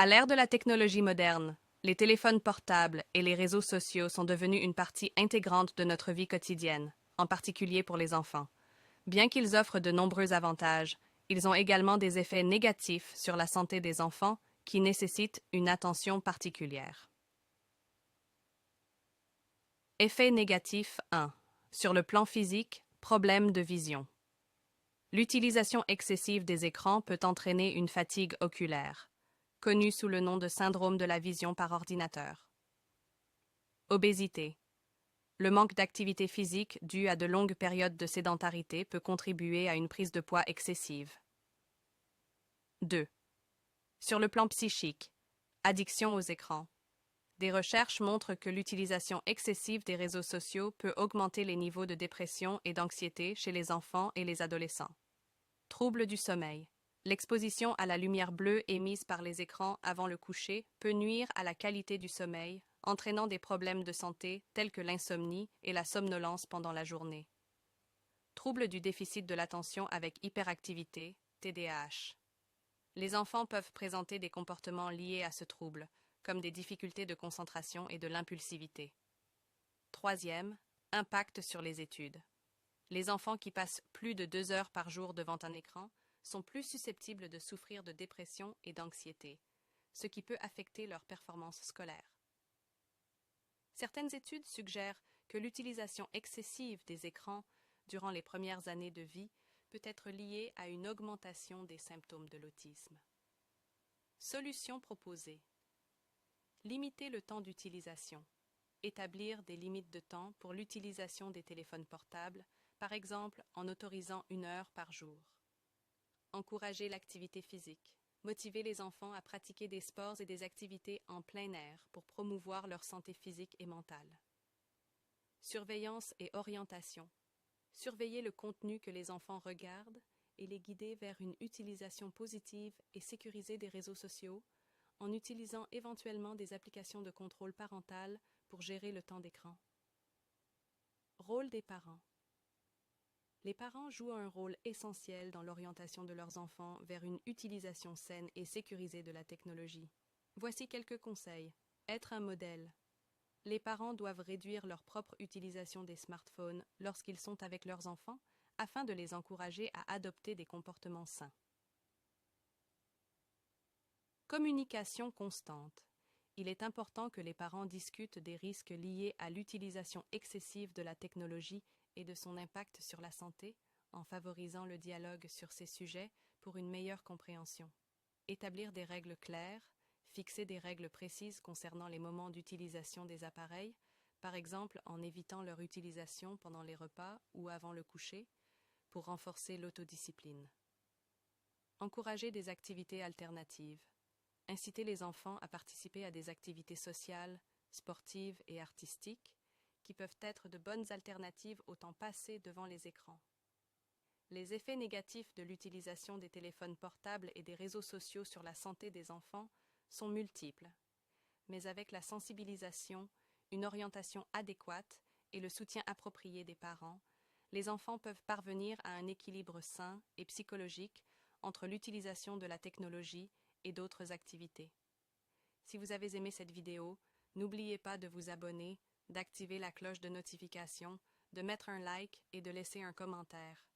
À l'ère de la technologie moderne, les téléphones portables et les réseaux sociaux sont devenus une partie intégrante de notre vie quotidienne, en particulier pour les enfants. Bien qu'ils offrent de nombreux avantages, ils ont également des effets négatifs sur la santé des enfants qui nécessitent une attention particulière. Effet négatif 1. Sur le plan physique, problème de vision. L'utilisation excessive des écrans peut entraîner une fatigue oculaire, connue sous le nom de syndrome de la vision par ordinateur. Obésité. Le manque d'activité physique dû à de longues périodes de sédentarité peut contribuer à une prise de poids excessive. 2. Sur le plan psychique, addiction aux écrans. Des recherches montrent que l'utilisation excessive des réseaux sociaux peut augmenter les niveaux de dépression et d'anxiété chez les enfants et les adolescents. Troubles du sommeil. L'exposition à la lumière bleue émise par les écrans avant le coucher peut nuire à la qualité du sommeil, entraînant des problèmes de santé tels que l'insomnie et la somnolence pendant la journée. Troubles du déficit de l'attention avec hyperactivité, TDAH. Les enfants peuvent présenter des comportements liés à ce trouble, comme des difficultés de concentration et de l'impulsivité. Troisième, impact sur les études. Les enfants qui passent plus de 2 heures par jour devant un écran sont plus susceptibles de souffrir de dépression et d'anxiété, ce qui peut affecter leur performance scolaire. Certaines études suggèrent que l'utilisation excessive des écrans durant les premières années de vie peut être liée à une augmentation des symptômes de l'autisme. Solutions proposées. Limiter le temps d'utilisation. Établir des limites de temps pour l'utilisation des téléphones portables, par exemple en autorisant 1 heure par jour. Encourager l'activité physique. Motiver les enfants à pratiquer des sports et des activités en plein air pour promouvoir leur santé physique et mentale. Surveillance et orientation. Surveiller le contenu que les enfants regardent et les guider vers une utilisation positive et sécurisée des réseaux sociaux en utilisant éventuellement des applications de contrôle parental pour gérer le temps d'écran. Rôle des parents. Les parents jouent un rôle essentiel dans l'orientation de leurs enfants vers une utilisation saine et sécurisée de la technologie. Voici quelques conseils. Être un modèle. Les parents doivent réduire leur propre utilisation des smartphones lorsqu'ils sont avec leurs enfants afin de les encourager à adopter des comportements sains. Communication constante. Il est important que les parents discutent des risques liés à l'utilisation excessive de la technologie et de son impact sur la santé, en favorisant le dialogue sur ces sujets pour une meilleure compréhension. Établir des règles claires, fixer des règles précises concernant les moments d'utilisation des appareils, par exemple en évitant leur utilisation pendant les repas ou avant le coucher, pour renforcer l'autodiscipline. Encourager des activités alternatives. Inciter les enfants à participer à des activités sociales, sportives et artistiques qui peuvent être de bonnes alternatives au temps passé devant les écrans. Les effets négatifs de l'utilisation des téléphones portables et des réseaux sociaux sur la santé des enfants sont multiples, mais avec la sensibilisation, une orientation adéquate et le soutien approprié des parents, les enfants peuvent parvenir à un équilibre sain et psychologique entre l'utilisation de la technologie et d'autres activités. Si vous avez aimé cette vidéo, n'oubliez pas de vous abonner, d'activer la cloche de notification, de mettre un like et de laisser un commentaire.